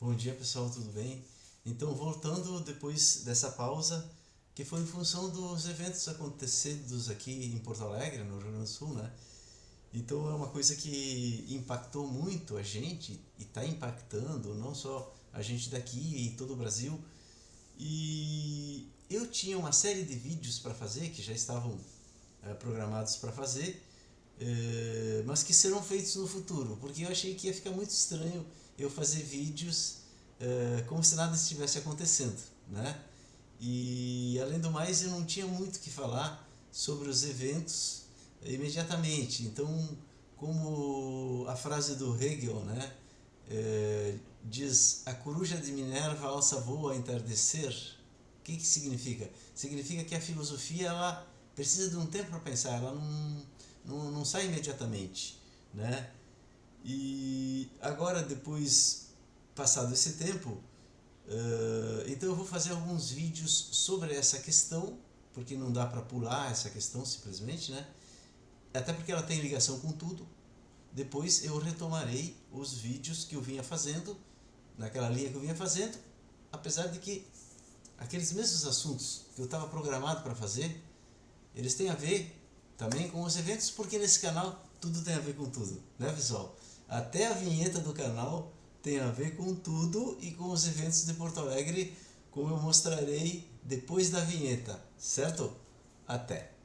Bom dia pessoal, tudo bem? Então, voltando depois dessa pausa, que foi em função dos eventos acontecidos aqui em Porto Alegre, no Rio Grande do Sul, né? Então é uma coisa que impactou muito a gente e está impactando não só a gente daqui e todo o Brasil. E eu tinha uma série de vídeos para fazer, que já estavam programados para fazer, mas que serão feitos no futuro, porque eu achei que ia ficar muito estranho eu fazer vídeos como se nada estivesse acontecendo, né? E além do mais, eu não tinha muito o que falar sobre os eventos imediatamente. Então, como a frase do Hegel, né, diz: a coruja de Minerva alça voo a entardecer. O que significa? Significa que a filosofia ela precisa de um tempo para pensar, ela não sai imediatamente, né? E agora, depois, passado esse tempo, então eu vou fazer alguns vídeos sobre essa questão, porque não dá para pular essa questão simplesmente, né? Até porque ela tem ligação com tudo. Depois eu retomarei os vídeos que eu vinha fazendo, naquela linha que eu vinha fazendo, apesar de que aqueles mesmos assuntos que eu estava programado para fazer, eles têm a ver também com os eventos, porque nesse canal tudo tem a ver com tudo, né pessoal? Até a vinheta do canal tem a ver com tudo e com os eventos de Porto Alegre, como eu mostrarei depois da vinheta, certo? Até!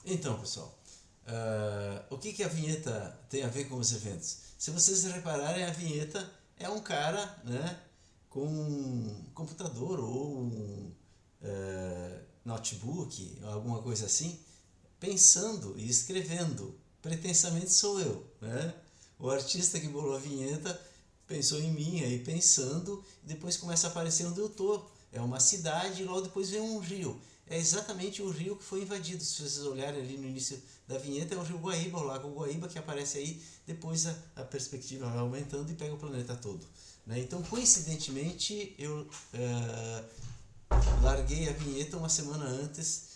Então, pessoal, o que a vinheta tem a ver com os eventos? Se vocês repararem, a vinheta é um cara, né, com um computador ou um notebook, alguma coisa assim, pensando e escrevendo. Pretensamente sou eu, né? O artista que bolou a vinheta pensou em mim aí pensando, e depois começa a aparecer onde eu tô. É uma cidade e logo depois vem um rio. É exatamente o rio que foi invadido. Se vocês olharem ali no início da vinheta, é o rio Guaíba, o lago Guaíba, que aparece aí. Depois a perspectiva vai aumentando e pega o planeta todo, né? Então, coincidentemente, eu larguei a vinheta uma semana antes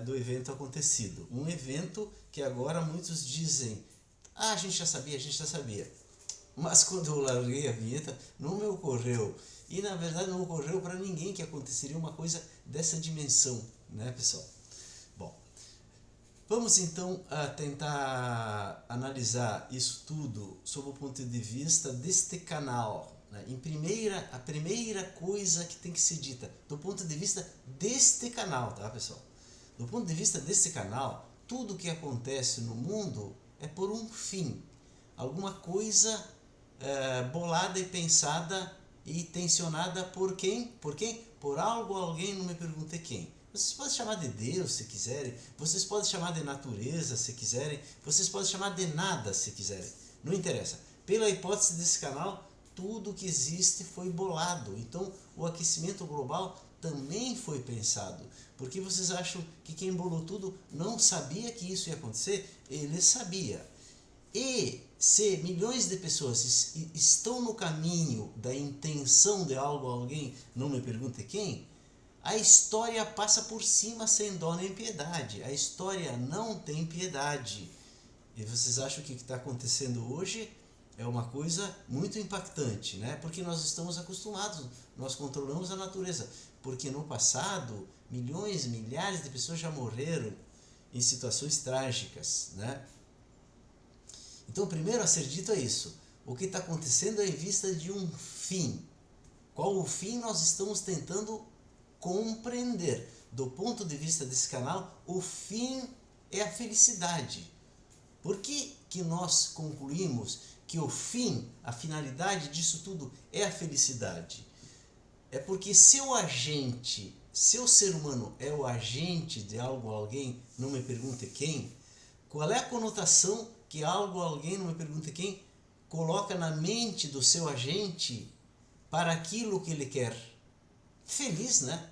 do evento acontecido. Um evento que agora muitos dizem: ah, a gente já sabia, a gente já sabia. Mas quando eu larguei a vinheta, não me ocorreu. E na verdade não ocorreu para ninguém que aconteceria uma coisa dessa dimensão, né, pessoal? Bom, vamos então tentar analisar isso tudo sob o ponto de vista deste canal. Né? A primeira coisa que tem que ser dita do ponto de vista deste canal, tá, pessoal? Do ponto de vista desse canal, tudo que acontece no mundo é por um fim. Alguma coisa bolada e pensada e tensionada por quem? Por quem? Por algo, alguém, não me pergunte quem. Vocês podem chamar de Deus se quiserem, vocês podem chamar de natureza se quiserem, vocês podem chamar de nada se quiserem, não interessa. Pela hipótese desse canal, tudo que existe foi bolado. Então, o aquecimento global também foi pensado. Porque vocês acham que quem bolou tudo não sabia que isso ia acontecer? Ele sabia. E se milhões de pessoas estão no caminho da intenção de algo a alguém, não me pergunte quem, a história passa por cima sem dó nem piedade. A história não tem piedade. E vocês acham que o que está acontecendo hoje é uma coisa muito impactante, né? Porque nós estamos acostumados, nós controlamos a natureza. Porque no passado, milhões, milhares de pessoas já morreram em situações trágicas, né? Então, o primeiro a ser dito é isso. O que está acontecendo é em vista de um fim. Qual o fim nós estamos tentando compreender? Do ponto de vista desse canal, o fim é a felicidade. Por que nós concluímos que o fim, a finalidade disso tudo é a felicidade? É porque se o ser humano é o agente de algo ou alguém, não me pergunte quem, qual é a conotação que algo ou alguém, não me pergunte quem, coloca na mente do seu agente para aquilo que ele quer. Feliz, né?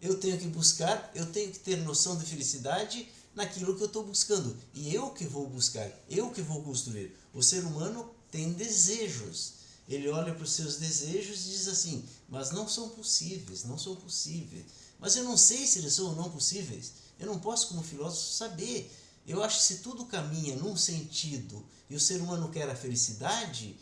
Eu tenho que buscar, eu tenho que ter noção de felicidade naquilo que eu estou buscando. E eu que vou buscar, eu que vou construir. O ser humano tem desejos. Ele olha para os seus desejos e diz assim, mas não são possíveis, não são possíveis. Mas eu não sei se eles são ou não possíveis. Eu não posso, como filósofo, saber. Eu acho que se tudo caminha num sentido e o ser humano quer a felicidade,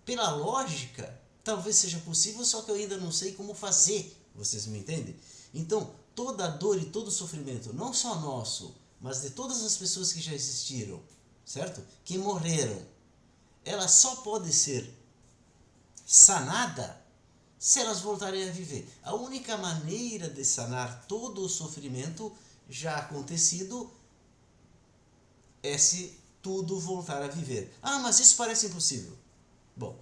pela lógica, talvez seja possível, só que eu ainda não sei como fazer. Vocês me entendem? Então, toda a dor e todo o sofrimento, não só nosso, mas de todas as pessoas que já existiram, certo? Que morreram, ela só pode ser sanada se elas voltarem a viver. A única maneira de sanar todo o sofrimento já acontecido é se tudo voltar a viver. Ah, mas isso parece impossível. Bom,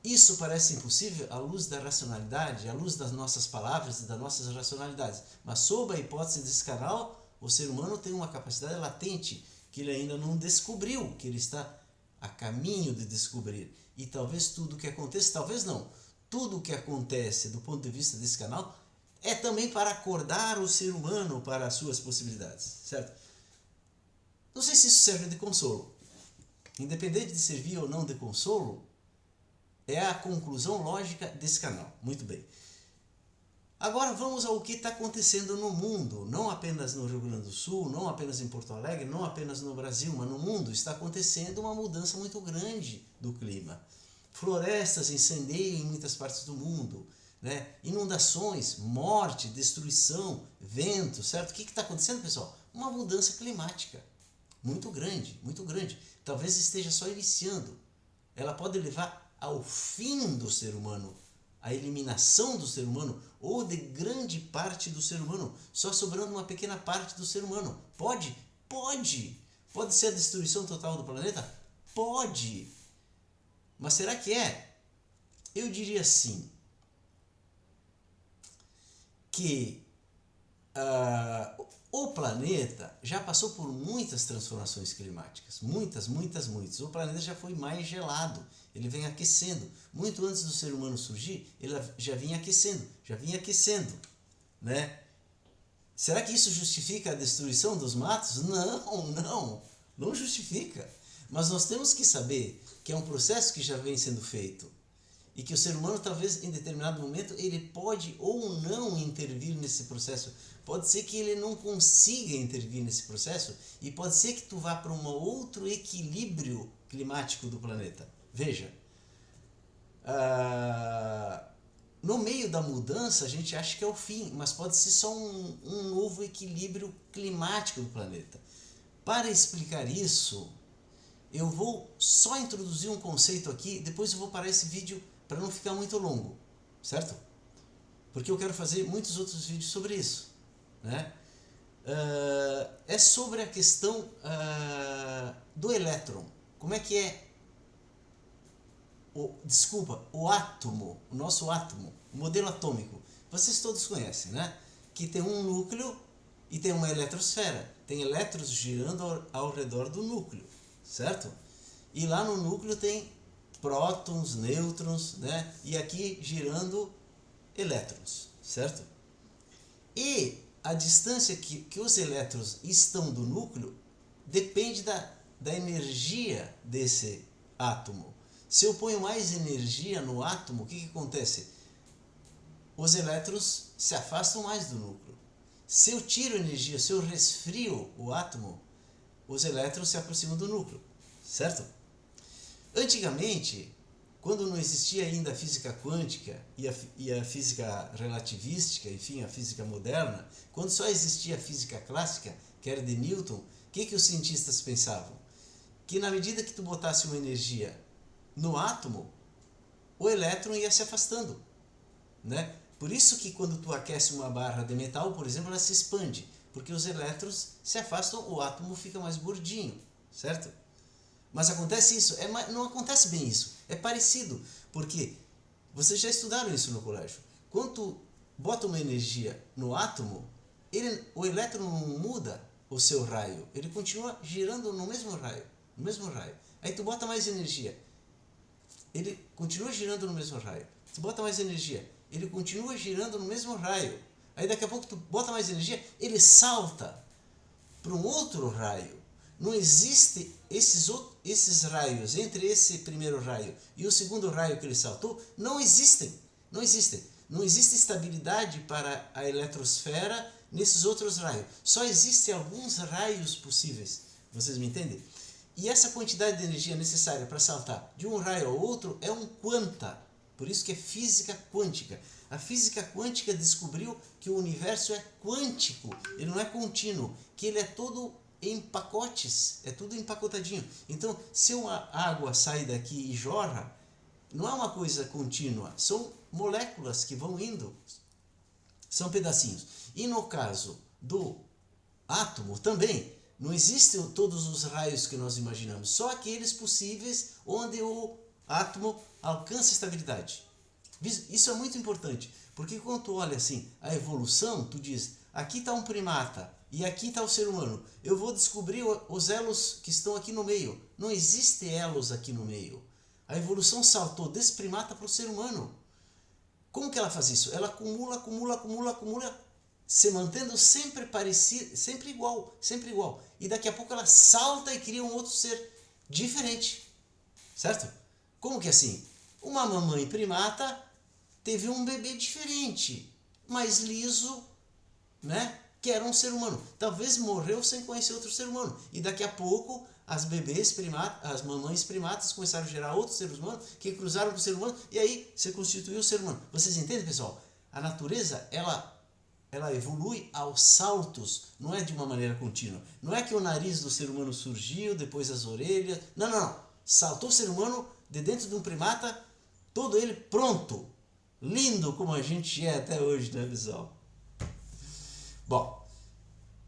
isso parece impossível à luz da racionalidade, à luz das nossas palavras e das nossas racionalidades. Mas sob a hipótese desse canal, o ser humano tem uma capacidade latente que ele ainda não descobriu, que ele está a caminho de descobrir. E talvez tudo o que aconteça, talvez não, tudo o que acontece do ponto de vista desse canal é também para acordar o ser humano para as suas possibilidades, certo? Não sei se isso serve de consolo. Independente de servir ou não de consolo, é a conclusão lógica desse canal. Muito bem. Agora vamos ao que está acontecendo no mundo, não apenas no Rio Grande do Sul, não apenas em Porto Alegre, não apenas no Brasil, mas no mundo está acontecendo uma mudança muito grande do clima. Florestas incendeiam em muitas partes do mundo, né? Inundações, morte, destruição, vento, certo? O que está acontecendo, pessoal? Uma mudança climática muito grande, muito grande. Talvez esteja só iniciando. Ela pode levar ao fim do ser humano, a eliminação do ser humano ou de grande parte do ser humano, só sobrando uma pequena parte do ser humano. Pode? Pode! Pode ser a destruição total do planeta? Pode! Mas será que é? Eu diria sim, que o planeta já passou por muitas transformações climáticas, muitas. O planeta já foi mais gelado, ele vem aquecendo. Muito antes do ser humano surgir, ele já vinha aquecendo, né? Será que isso justifica a destruição dos matos? Não justifica. Mas nós temos que saber que é um processo que já vem sendo feito e que o ser humano talvez em determinado momento ele pode ou não intervir nesse processo. Pode ser que ele não consiga intervir nesse processo e pode ser que tu vá para um outro equilíbrio climático do planeta. Veja, no meio da mudança a gente acha que é o fim, mas pode ser só um novo equilíbrio climático do planeta. Para explicar isso, eu vou só introduzir um conceito aqui, depois eu vou parar esse vídeo para não ficar muito longo, certo? Porque eu quero fazer muitos outros vídeos sobre isso, né? É sobre a questão do elétron. Como é que é o átomo, o nosso átomo, o modelo atômico. Vocês todos conhecem, né? Que tem um núcleo e tem uma eletrosfera. Tem elétrons girando ao redor do núcleo, certo? E lá no núcleo tem prótons, nêutrons, né? E aqui girando elétrons, certo? E a distância que os elétrons estão do núcleo depende da energia desse átomo. Se eu ponho mais energia no átomo, o que acontece? Os elétrons se afastam mais do núcleo. Se eu tiro energia, se eu resfrio o átomo, os elétrons se aproximam do núcleo, certo? Antigamente, quando não existia ainda a física quântica e a física relativística, enfim, a física moderna, quando só existia a física clássica, que era de Newton, o que os cientistas pensavam? Que na medida que tu botasse uma energia no átomo, o elétron ia se afastando, né? Por isso que quando tu aquece uma barra de metal, por exemplo, ela se expande, porque os elétrons se afastam, o átomo fica mais gordinho, certo? Mas acontece isso? Não acontece bem isso, é parecido, porque vocês já estudaram isso no colégio. Quando tu bota uma energia no átomo, o elétron não muda o seu raio, ele continua girando no mesmo raio, Aí tu bota mais energia, ele continua girando no mesmo raio. tu bota mais energia, ele continua girando no mesmo raio. Aí daqui a pouco tu bota mais energia, ele salta para um outro raio. Não existe esses raios entre esse primeiro raio e o segundo raio que ele saltou, não existem. Não existem. Não existe estabilidade para a eletrosfera nesses outros raios. Só existem alguns raios possíveis. Vocês me entendem? E essa quantidade de energia necessária para saltar de um raio ao outro é um quanta. Por isso que é física quântica. A física quântica descobriu que o universo é quântico, ele não é contínuo, que ele é todo em pacotes, é tudo empacotadinho. Então, se uma água sai daqui e jorra, não é uma coisa contínua, são moléculas que vão indo, são pedacinhos. E no caso do átomo também, não existem todos os raios que nós imaginamos, só aqueles possíveis onde o átomo alcança estabilidade. Isso é muito importante, porque quando tu olha assim a evolução, tu diz, aqui está um primata e aqui está o ser humano. Eu vou descobrir os elos que estão aqui no meio. Não existem elos aqui no meio. A evolução saltou desse primata para o ser humano. Como que ela faz isso? Ela acumula, se mantendo sempre parecido, sempre igual. E daqui a pouco ela salta e cria um outro ser diferente. Certo? Como que é assim? Uma mamãe primata teve um bebê diferente, mais liso, né? Que era um ser humano. Talvez morreu sem conhecer outro ser humano. E daqui a pouco as mamães primatas começaram a gerar outros seres humanos que cruzaram com o ser humano e aí se constituiu o ser humano. Vocês entendem, pessoal? A natureza, ela evolui aos saltos, não é de uma maneira contínua. Não é que o nariz do ser humano surgiu, depois as orelhas. Não. Saltou o ser humano de dentro de um primata, todo ele pronto. Lindo como a gente é até hoje, né, pessoal? Bom,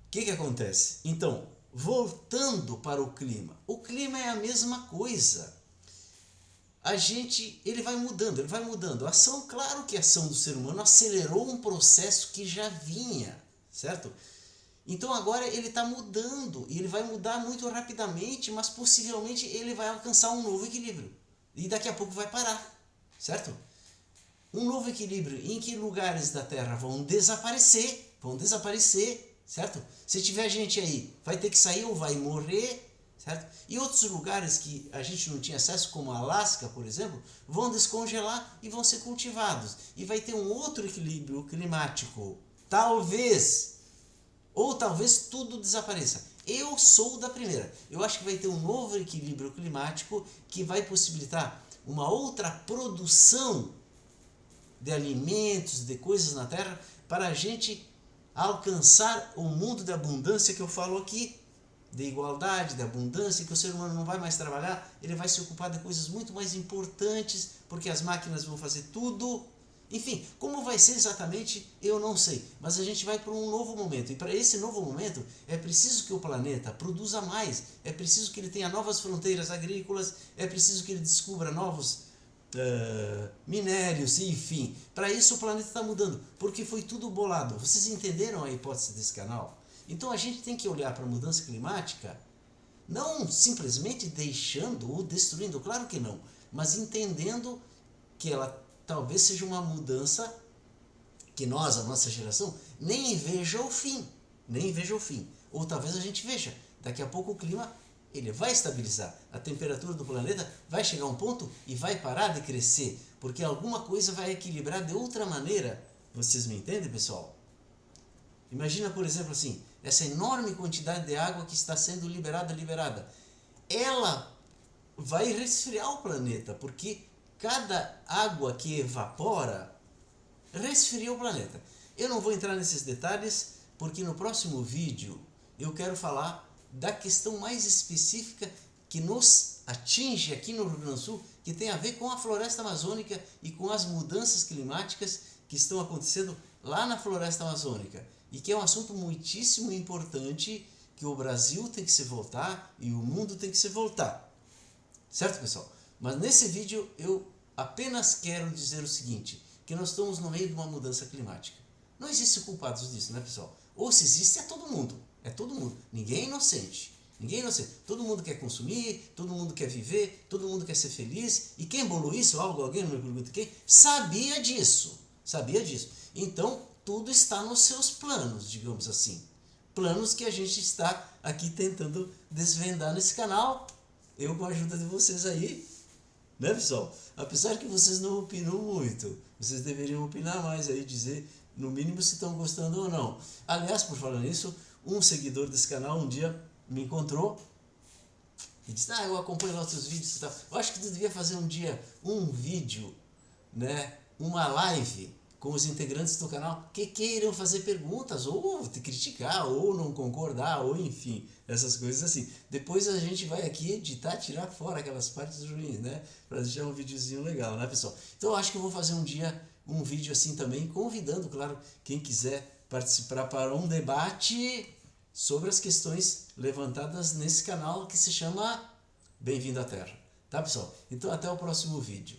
o que acontece? Então, voltando para o clima. O clima é a mesma coisa. Ele vai mudando. A ação, claro que a ação do ser humano acelerou um processo que já vinha, certo? Então agora ele está mudando, e ele vai mudar muito rapidamente, mas possivelmente ele vai alcançar um novo equilíbrio. E daqui a pouco vai parar, certo? Um novo equilíbrio em que lugares da Terra vão desaparecer, certo? Se tiver gente aí, vai ter que sair ou vai morrer, certo? E outros lugares que a gente não tinha acesso, como a Alasca, por exemplo, vão descongelar e vão ser cultivados. E vai ter um outro equilíbrio climático, talvez, ou talvez tudo desapareça. Eu sou da primeira. Eu acho que vai ter um novo equilíbrio climático que vai possibilitar uma outra produção de alimentos, de coisas na Terra, para a gente alcançar o mundo de abundância que eu falo aqui, de igualdade, de abundância, que o ser humano não vai mais trabalhar, ele vai se ocupar de coisas muito mais importantes, porque as máquinas vão fazer tudo. Enfim, como vai ser exatamente, eu não sei, mas a gente vai para um novo momento, e para esse novo momento é preciso que o planeta produza mais, é preciso que ele tenha novas fronteiras agrícolas, é preciso que ele descubra novos minérios, enfim. Para isso o planeta está mudando, porque foi tudo bolado. Vocês entenderam a hipótese desse canal? Então a gente tem que olhar para a mudança climática, não simplesmente deixando ou destruindo, claro que não, mas entendendo que ela talvez seja uma mudança que nós, a nossa geração, nem veja o fim. Ou talvez a gente veja, daqui a pouco o clima ele vai estabilizar, a temperatura do planeta vai chegar a um ponto e vai parar de crescer, porque alguma coisa vai equilibrar de outra maneira. Vocês me entendem, pessoal? Imagina, por exemplo, assim, essa enorme quantidade de água que está sendo liberada. Ela vai resfriar o planeta, porque cada água que evapora resfria o planeta. Eu não vou entrar nesses detalhes, porque no próximo vídeo eu quero falar da questão mais específica que nos atinge aqui no Rio Grande do Sul, que tem a ver com a floresta amazônica e com as mudanças climáticas que estão acontecendo lá na floresta amazônica. E que é um assunto muitíssimo importante, que o Brasil tem que se voltar e o mundo tem que se voltar. Certo, pessoal? Mas nesse vídeo eu apenas quero dizer o seguinte, que nós estamos no meio de uma mudança climática. Não existem culpados disso, né, pessoal? Ou se existe, é todo mundo. Ninguém é inocente. Ninguém é inocente. Todo mundo quer consumir, todo mundo quer viver, todo mundo quer ser feliz. E quem bolou isso, alguém, não me pergunta quem, sabia disso. Sabia disso. Então, tudo está nos seus planos, digamos assim. Planos que a gente está aqui tentando desvendar nesse canal. Eu com a ajuda de vocês aí. Né, pessoal? Apesar que vocês não opinam muito, vocês deveriam opinar mais aí, dizer no mínimo se estão gostando ou não. Aliás, por falar nisso, um seguidor desse canal um dia me encontrou e disse: eu acompanho lá os seus vídeos e tal. Eu acho que tu devia fazer um dia um vídeo, né, uma live com os integrantes do canal que queiram fazer perguntas, ou te criticar, ou não concordar, ou enfim, essas coisas assim. Depois a gente vai aqui editar, tirar fora aquelas partes ruins, né? Para deixar um videozinho legal, né, pessoal? Então eu acho que eu vou fazer um dia um vídeo assim também, convidando, claro, quem quiser participar para um debate sobre as questões levantadas nesse canal que se chama Bem-vindo à Terra. Tá, pessoal? Então até o próximo vídeo.